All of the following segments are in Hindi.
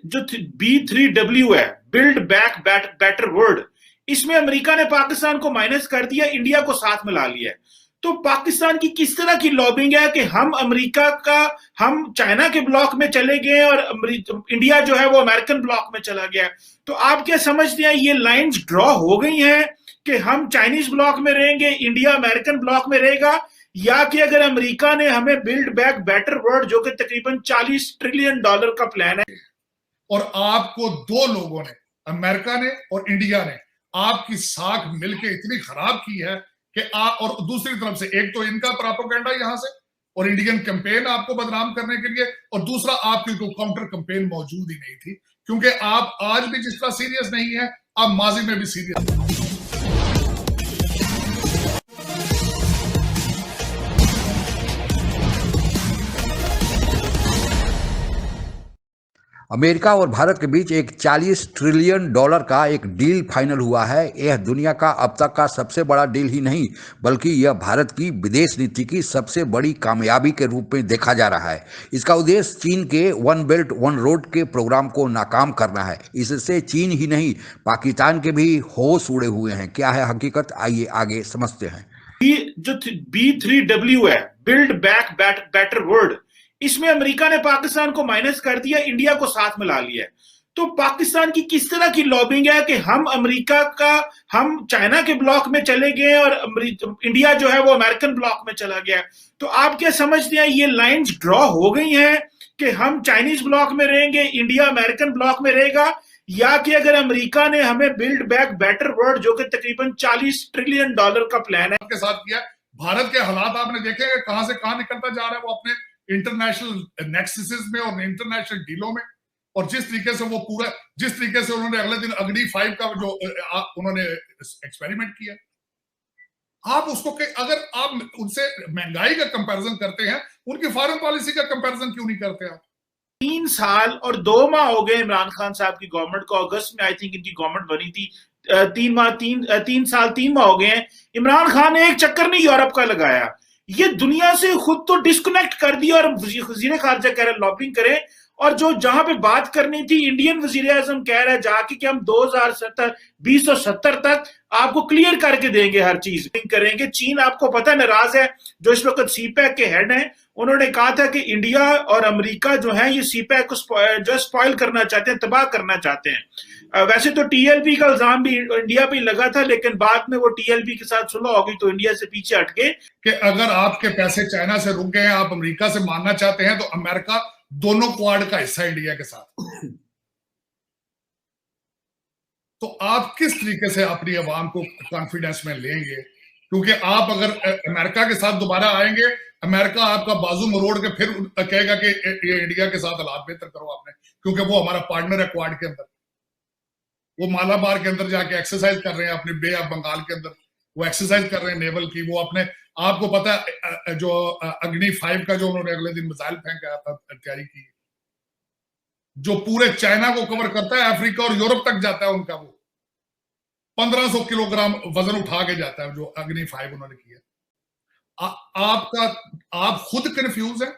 जो B3W है, बिल्ड बैक बेटर वर्ल्ड, इसमें अमेरिका ने पाकिस्तान को माइनस कर दिया, इंडिया को साथ मिला लिया है। तो पाकिस्तान की किस तरह की लॉबिंग है कि हम चाइना के ब्लॉक में चले गए और इंडिया जो है वो अमेरिकन ब्लॉक में चला गया। तो आप क्या समझते हैं ये लाइंस ड्रॉ हो गई हैं कि हम चाइनीज ब्लॉक में रहेंगे, इंडिया अमेरिकन ब्लॉक में रहेगा, या कि अगर अमेरिका ने हमें बिल्ड बैक बेटर वर्ल्ड जो कि तकरीबन $40 ट्रिलियन का प्लान है। और आपको दो लोगों ने, अमेरिका ने और इंडिया ने, आपकी साख मिलके इतनी खराब की है कि और दूसरी तरफ से एक तो इनका प्रोपेगेंडा यहां से और इंडियन कैंपेन आपको बदनाम करने के लिए, और दूसरा आपकी कोई काउंटर कैंपेन मौजूद ही नहीं थी, क्योंकि आप आज भी जिस तरह सीरियस नहीं है, आप माजी में भी सीरियस नहीं। अमेरिका और भारत के बीच एक $40 ट्रिलियन का एक डील फाइनल हुआ है। यह दुनिया का अब तक का सबसे बड़ा डील ही नहीं, बल्कि यह भारत की विदेश नीति की सबसे बड़ी कामयाबी के रूप में देखा जा रहा है। इसका उद्देश्य चीन के वन बेल्ट वन रोड के प्रोग्राम को नाकाम करना है। इससे चीन ही नहीं, पाकिस्तान के भी होश उड़े हुए हैं। क्या है हकीकत, आइए आगे समझते हैं। जो B3W है, बिल्ड बैक बेटर वर्ल्ड, इसमें अमेरिका ने पाकिस्तान को माइनस कर दिया, इंडिया को साथ मिला लिया है। तो पाकिस्तान की किस तरह की लॉबिंग है कि हम चाइना के ब्लॉक में चले गए और इंडिया जो है वो अमेरिकन ब्लॉक में चला गया। तो आप क्या समझते हैं ये लाइंस ड्रॉ हो गई हैं कि हम चाइनीज ब्लॉक में रहेंगे, इंडिया अमेरिकन ब्लॉक में रहेगा, या कि अगर अमेरिका ने हमें बिल्ड बैक बेटर वर्ल्ड जो कि तकरीबन $40 ट्रिलियन का प्लान है के साथ किया। भारत के हालात आपने देखे कहां से कहां निकलता जा रहा है वो अपने इंटरनेशनल नेक्ससेस में और इंटरनेशनल डीलों में, और जिस तरीके से उन्होंने अगले दिन अग्नि 5 का जो उन्होंने एक्सपेरिमेंट किया, आप उसको अगर आप उनसे महंगाई का कंपैरिजन करते हैं, उनकी फॉरेन पॉलिसी का कंपैरिजन क्यों नहीं करते आप? 3 साल और 2 माह हो गए इमरान खान साहब की गवर्नमेंट को। अगस्त में आई थिंक इनकी गवर्नमेंट बनी थी। 3 साल 3 माह हो गए हैं। इमरान खान ने एक चक्कर नहीं यूरोप का लगाया, ये दुनिया से खुद तो डिस्कनेक्ट कर दिया और वजीर खारजा कह रहे लॉबिंग करें, और जो जहां पे बात करनी थी इंडियन वजीर आजम कह रहे हैं जाके कि हम 2070 तक आपको क्लियर करके देंगे, हर चीज करेंगे। चीन आपको पता नाराज है, जो इस वक्त सीपैक के हेड हैं, उन्होंने कहा था कि इंडिया और अमेरिका जो है ये सीपैक को जो स्पॉइल करना चाहते हैं, तबाह करना चाहते हैं। वैसे तो TLP का इल्जाम भी इंडिया पे लगा था, लेकिन बाद में वो TLP के साथ सुलह हो गई तो इंडिया से पीछे हटके कि अगर आपके पैसे चाइना से रुक गए हैं, आप अमेरिका से मानना चाहते हैं, तो अमेरिका दोनों क्वाड का हिस्सा इंडिया के साथ। तो आप किस तरीके से अपनी आवाम को कॉन्फिडेंस में लेंगे? क्योंकि आप अगर अमेरिका के साथ दोबारा आएंगे, अमेरिका आपका बाजू मरोड़ के फिर कहेगा कि ये इंडिया के साथ हालात बेहतर करो आपने, क्योंकि वो हमारा पार्टनर है क्वाड के अंदर। वो मालाबार के अंदर जाके एक्सरसाइज कर रहे हैं, अपने बे ऑफ बंगाल के अंदर वो एक्सरसाइज कर रहे हैं नेवल की। वो अपने आपको पता है जो अग्नि 5 का जो उन्होंने अगले दिन मिसाइल फेंका था, तैयारी की, जो पूरे चाइना को कवर करता है, अफ्रीका और यूरोप तक जाता है उनका, वो 1500 किलोग्राम वजन उठा के जाता है, जो अग्नि 5 उन्होंने किया। आप खुद कंफ्यूज है,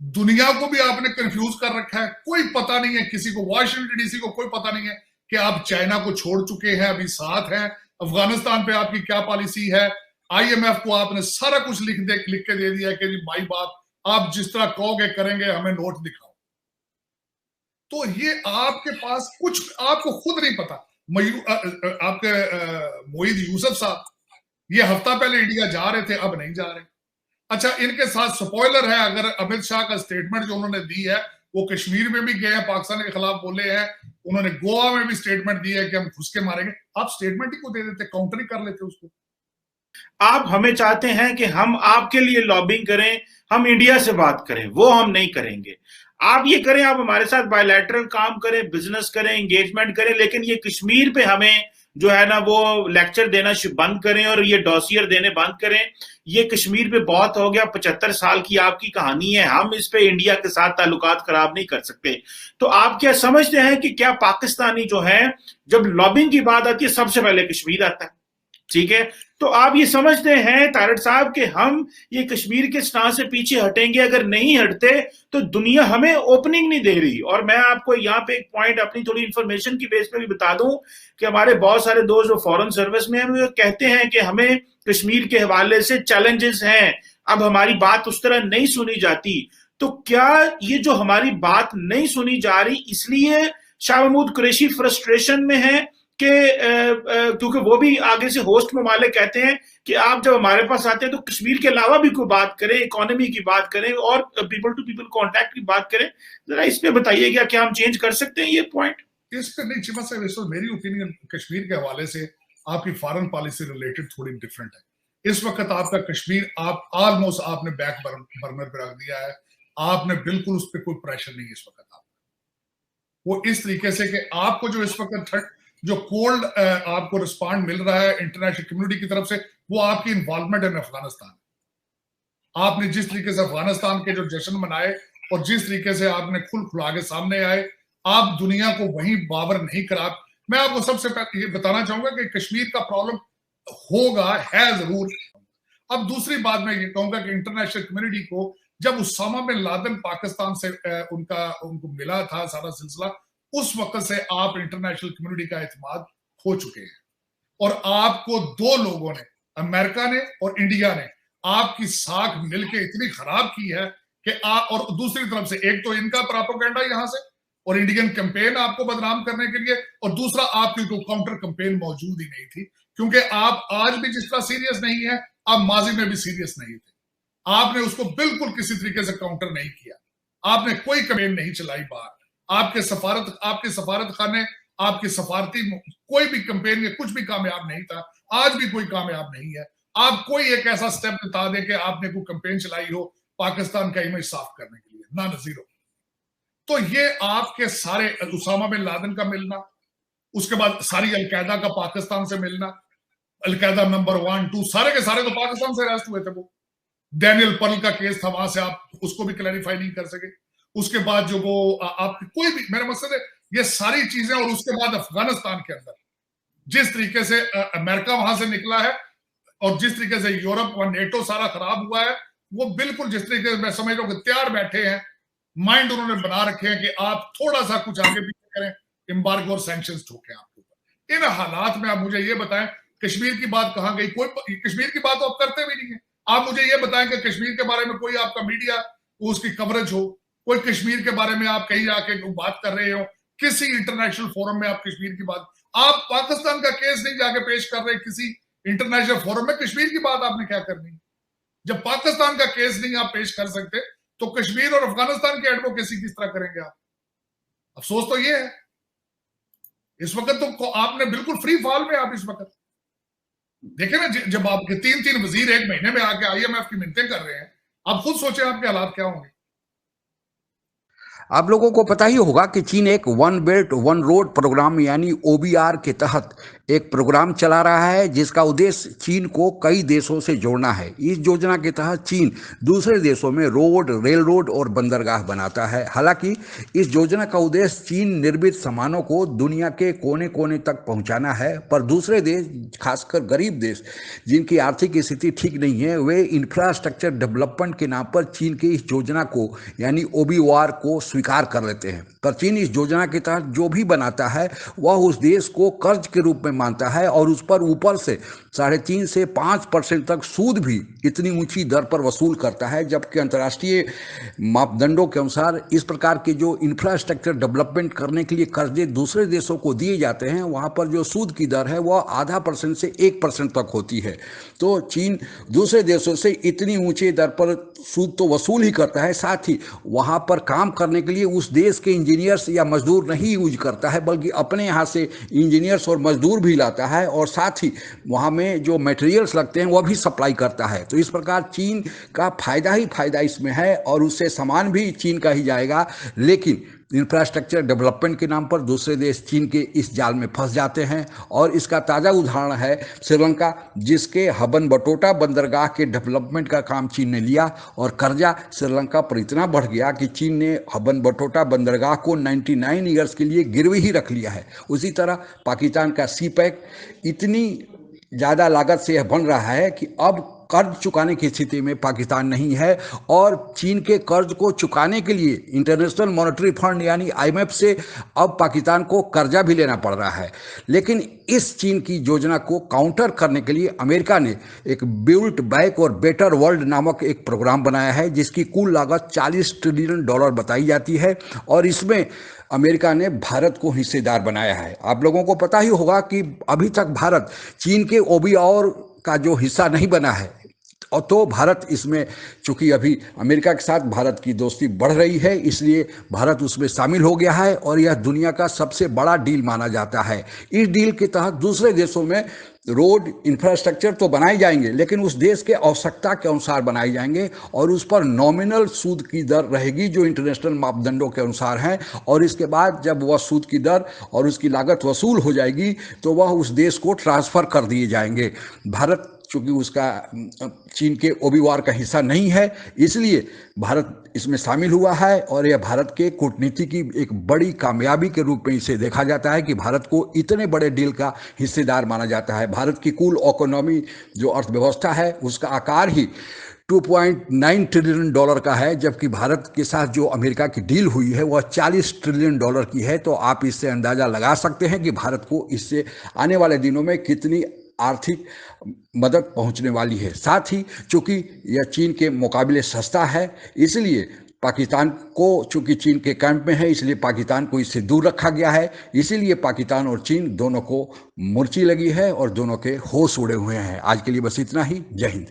दुनिया को भी आपने कंफ्यूज कर रखा है। कोई पता नहीं है किसी को, वाशिंगटन DC को कोई पता नहीं है कि आप चाइना को छोड़ चुके हैं, अभी साथ हैं। अफगानिस्तान पे आपकी क्या पॉलिसी है? IMF को आपने सारा कुछ लिख के दे दिया कि जी भाई बात आप जिस तरह कहोगे करेंगे, हमें नोट दिखाओ। तो ये आपके पास कुछ आपको खुद नहीं पता। आपके मोईद यूसुफ साहब ये हफ्ता पहले इंडिया जा रहे थे, अब नहीं जा रहे। अच्छा, इनके साथ स्पॉइलर है, अगर अमित शाह का स्टेटमेंट जो उन्होंने दी है, वो कश्मीर में भी गए हैं, पाकिस्तान के खिलाफ बोले हैं, उन्होंने गोवा में भी स्टेटमेंट दी है कि हम घुस के मारेंगे। आप स्टेटमेंट ही को दे देते, काउंटर ही कर लेते उसको। आप हमें चाहते हैं कि हम आपके लिए लॉबिंग करें, हम इंडिया से बात करें, वो हम नहीं करेंगे। आप ये करें, आप हमारे साथ बायलैटरल काम करें, बिजनेस करें, एंगेजमेंट करें, लेकिन ये कश्मीर पे हमें जो है ना वो लेक्चर देना बंद करें और ये डॉसियर देने बंद करें। ये कश्मीर पे बहुत हो गया, 75 साल की आपकी कहानी है, हम इस पे इंडिया के साथ ताल्लुकात खराब नहीं कर सकते। तो आप क्या समझते हैं कि क्या पाकिस्तानी जो है, जब लॉबिंग की बात आती है सबसे पहले कश्मीर आता है? ठीक है, तो आप ये समझते हैं तारड़ साहब कि हम ये कश्मीर के स्टांस से पीछे हटेंगे? अगर नहीं हटते तो दुनिया हमें ओपनिंग नहीं दे रही। और मैं आपको यहाँ पे एक पॉइंट अपनी थोड़ी इंफॉर्मेशन की बेस पे भी बता दूं कि हमारे बहुत सारे दोस्त जो फॉरेन सर्विस में हैं वो कहते हैं कि हमें कश्मीर के हवाले से चैलेंजेस हैं, अब हमारी बात उस तरह नहीं सुनी जाती। तो क्या ये जो हमारी बात नहीं सुनी जा रही इसलिए शाह महमूद कुरैशी फ्रस्ट्रेशन में है कि क्योंकि वो भी आगे से होस्ट ममालिक कहते हैं कि आप जब हमारे पास आते हैं तो कश्मीर के अलावा भी कोई बात करें, इकोनॉमी की बात करें और पीपल टू पीपल कांटेक्ट की बात करें। जरा इस पे बताइएगा, क्या हम चेंज कर सकते हैं ये पॉइंट? इस पे नहीं चिमा साहब, इस मेरी ओपिनियन कश्मीर के हवाले से आपकी फॉरेन पॉलिसी रिलेटेड थोड़ी डिफरेंट है। इस वक्त आपका कश्मीर आप ऑलमोस्ट आपने बैक बर्नर पे रख दिया है, आपने बिल्कुल उस पर कोई प्रेशर नहीं इस वक्त। आप वो इस तरीके से कि आपको जो इस वक्त जो कोल्ड आपको रिस्पॉन्ड मिल रहा है इंटरनेशनल कम्युनिटी की तरफ से, वो आपकी इन्वॉल्वमेंट इन अफगानिस्तान। आपने जिस तरीके से अफगानिस्तान के जो जश्न मनाए और जिस तरीके से आपने खुल खुला के सामने आए, आप दुनिया को वहीं बावर नहीं करा। मैं आपको सबसे पहले ये बताना चाहूंगा कि कश्मीर का प्रॉब्लम होगा, है जरूर। अब दूसरी बात मैं ये कहूंगा कि इंटरनेशनल कम्युनिटी को जब उसामा बिन लादेन पाकिस्तान से उनको मिला था सारा सिलसिला, उस वक्त से आप इंटरनेशनल कम्युनिटी का एतमाद खो चुके हैं। और आपको दो लोगों ने, अमेरिका ने और इंडिया ने, आपकी साख मिलके इतनी खराब की है कि आप, और दूसरी तरफ से एक तो इनका प्रोपेगेंडा यहां से और इंडियन कैंपेन आपको बदनाम करने के लिए, और दूसरा आपकी कोई काउंटर कैंपेन मौजूद ही नहीं थी। क्योंकि आप आज भी जिस तरह सीरियस नहीं है, आप माजी में भी सीरियस नहीं थे। आपने उसको बिल्कुल किसी तरीके से काउंटर नहीं किया, आपने कोई कैंपेन नहीं चलाई बाहर। आपके सफारत खाने, आपके सफारती कोई भी कैंपेन या कुछ भी कामयाब नहीं था, आज भी कोई कामयाब नहीं है। आप कोई एक ऐसा स्टेप बता दें कि आपने कोई कैंपेन चलाई हो पाकिस्तान का इमेज साफ करने के लिए, ना जीरो। तो ये आपके सारे उसामा बिन लादेन का मिलना, उसके बाद सारी अलकायदा का पाकिस्तान से मिलना, अलकायदा नंबर 1, 2 सारे के सारे तो पाकिस्तान से अरेस्ट हुए थे। वो डैनियल पर्ल का केस था, वहां से आप उसको भी क्लैरिफाई नहीं कर सके। उसके बाद जो वो आप कोई भी, मेरा मकसद है ये सारी चीजें। और उसके बाद अफगानिस्तान के अंदर जिस तरीके से अमेरिका वहां से निकला है और जिस तरीके से यूरोप और नेटो सारा खराब हुआ है, वो बिल्कुल जिस तरीके से मैं समझ रहा हूं कि तैयार बैठे हैं, माइंड उन्होंने बना रखे हैं कि आप थोड़ा सा कुछ आगे पीछे करें, एम्बार्गो और सैंक्शंस ठोकें आपके ऊपर। इन हालात में आप मुझे ये बताएं, कश्मीर की बात कहां गई? कोई कश्मीर की बात तो आप करते भी नहीं है। आप मुझे ये बताएं कि कश्मीर के बारे में कोई आपका मीडिया उसकी कवरेज हो, कोई कश्मीर के बारे में आप कहीं जाके बात कर रहे हो, किसी इंटरनेशनल फोरम में आप कश्मीर की बात, आप पाकिस्तान का केस नहीं जाके पेश कर रहे किसी इंटरनेशनल फोरम में, कश्मीर की बात आपने क्या करनी? जब पाकिस्तान का केस नहीं आप पेश कर सकते तो कश्मीर और अफगानिस्तान की एडवोकेसी किस तरह करेंगे आप? अफसोस तो ये है इस वक्त तो आपने बिल्कुल फ्री फॉल में आप इस वक्त देखे ना, जब आपके 3 वजीर एक महीने में आके IMF की मिन्नतें कर रहे हैं, आप खुद सोचे आपके हालात क्या होंगे। आप लोगों को पता ही होगा कि चीन एक one belt one road program यानी OBR के तहत एक प्रोग्राम चला रहा है, जिसका उद्देश्य चीन को कई देशों से जोड़ना है। इस योजना के तहत चीन दूसरे देशों में रोड, रेल रोड और बंदरगाह बनाता है। हालांकि इस योजना का उद्देश्य चीन निर्मित सामानों को दुनिया के कोने कोने तक पहुंचाना है, पर दूसरे देश, खासकर गरीब देश जिनकी आर्थिक स्थिति ठीक नहीं है, वे इंफ्रास्ट्रक्चर डेवलपमेंट के नाम पर चीन की इस योजना को यानी OBR को स्वीकार कर लेते हैं। पर चीन इस योजना के तहत जो भी बनाता है वह उस देश को कर्ज के रूप में मानता है और उस पर ऊपर से 3.5 से 5% तक सूद भी इतनी ऊंची दर पर वसूल करता है। जबकि अंतर्राष्ट्रीय मापदंडों के अनुसार इस प्रकार के जो इंफ्रास्ट्रक्चर डेवलपमेंट करने के लिए कर्जे दूसरे देशों को दिए जाते हैं, वहाँ पर जो सूद की दर है वह 0.5% से 1% तक होती है। तो चीन दूसरे देशों से इतनी ऊंचे दर पर सूद तो वसूल ही करता है, साथ ही वहाँ पर काम करने के लिए उस देश के इंजीनियर्स या मजदूर नहीं यूज करता है, बल्कि अपने यहाँ से इंजीनियर्स और मजदूर भी लाता है और साथ ही वहाँ में जो मटेरियल्स लगते हैं वह भी सप्लाई करता है। तो इस प्रकार चीन का फायदा ही फायदा इसमें है और उससे सामान भी चीन का ही जाएगा। लेकिन इंफ्रास्ट्रक्चर डेवलपमेंट के नाम पर दूसरे देश चीन के इस जाल में फंस जाते हैं और इसका ताज़ा उदाहरण है श्रीलंका, जिसके हबन-बटोटा बंदरगाह के डेवलपमेंट का काम चीन ने लिया और कर्जा श्रीलंका पर इतना बढ़ गया कि चीन ने हबन-बटोटा बंदरगाह को 99 ईयर्स के लिए गिरवी ही रख लिया है। उसी तरह पाकिस्तान का CPEC इतनी ज़्यादा लागत से यह बन रहा है कि अब कर्ज चुकाने की स्थिति में पाकिस्तान नहीं है और चीन के कर्ज को चुकाने के लिए इंटरनेशनल मॉनेटरी फंड यानी आईएमएफ से अब पाकिस्तान को कर्जा भी लेना पड़ रहा है। लेकिन इस चीन की योजना को काउंटर करने के लिए अमेरिका ने एक बिल्ड बैक और बेटर वर्ल्ड नामक एक प्रोग्राम बनाया है जिसकी कुल लागत $40 ट्रिलियन बताई जाती है और इसमें अमेरिका ने भारत को हिस्सेदार बनाया है। आप लोगों को पता ही होगा कि अभी तक भारत चीन के OBR का जो हिस्सा नहीं बना है और तो भारत इसमें, चूंकि अभी अमेरिका के साथ भारत की दोस्ती बढ़ रही है, इसलिए भारत उसमें शामिल हो गया है और यह दुनिया का सबसे बड़ा डील माना जाता है। इस डील के तहत दूसरे देशों में रोड इंफ्रास्ट्रक्चर तो बनाए जाएंगे लेकिन उस देश के आवश्यकता के अनुसार बनाए जाएंगे और उस पर नॉमिनल सूद की दर रहेगी जो इंटरनेशनल मापदंडों के अनुसार है और इसके बाद जब वह सूद की दर और उसकी लागत वसूल हो जाएगी तो वह उस देश को ट्रांसफ़र कर दिए जाएंगे। भारत चूँकि उसका चीन के OBR का हिस्सा नहीं है इसलिए भारत इसमें शामिल हुआ है और यह भारत के कूटनीति की एक बड़ी कामयाबी के रूप में इसे देखा जाता है कि भारत को इतने बड़े डील का हिस्सेदार माना जाता है। भारत की कुल इकोनॉमी जो अर्थव्यवस्था है उसका आकार ही $2.9 ट्रिलियन का है जबकि भारत के साथ जो अमेरिका की डील हुई है वह $40 ट्रिलियन की है। तो आप इससे अंदाज़ा लगा सकते हैं कि भारत को इससे आने वाले दिनों में कितनी आर्थिक मदद पहुंचने वाली है। साथ ही चूंकि यह चीन के मुकाबले सस्ता है इसलिए पाकिस्तान को, चूंकि चीन के कैंप में है इसलिए पाकिस्तान को इससे दूर रखा गया है। इसीलिए पाकिस्तान और चीन दोनों को मुर्ची लगी है और दोनों के होश उड़े हुए हैं। आज के लिए बस इतना ही। जय हिंद।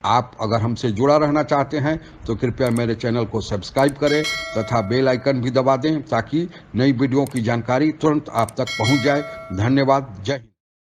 आप अगर हमसे जुड़ा रहना चाहते हैं तो कृपया मेरे चैनल को सब्सक्राइब करें तथा बेल आइकन भी दबा दें ताकि नई वीडियो की जानकारी तुरंत आप तक पहुंच जाए। धन्यवाद। जय हिंद।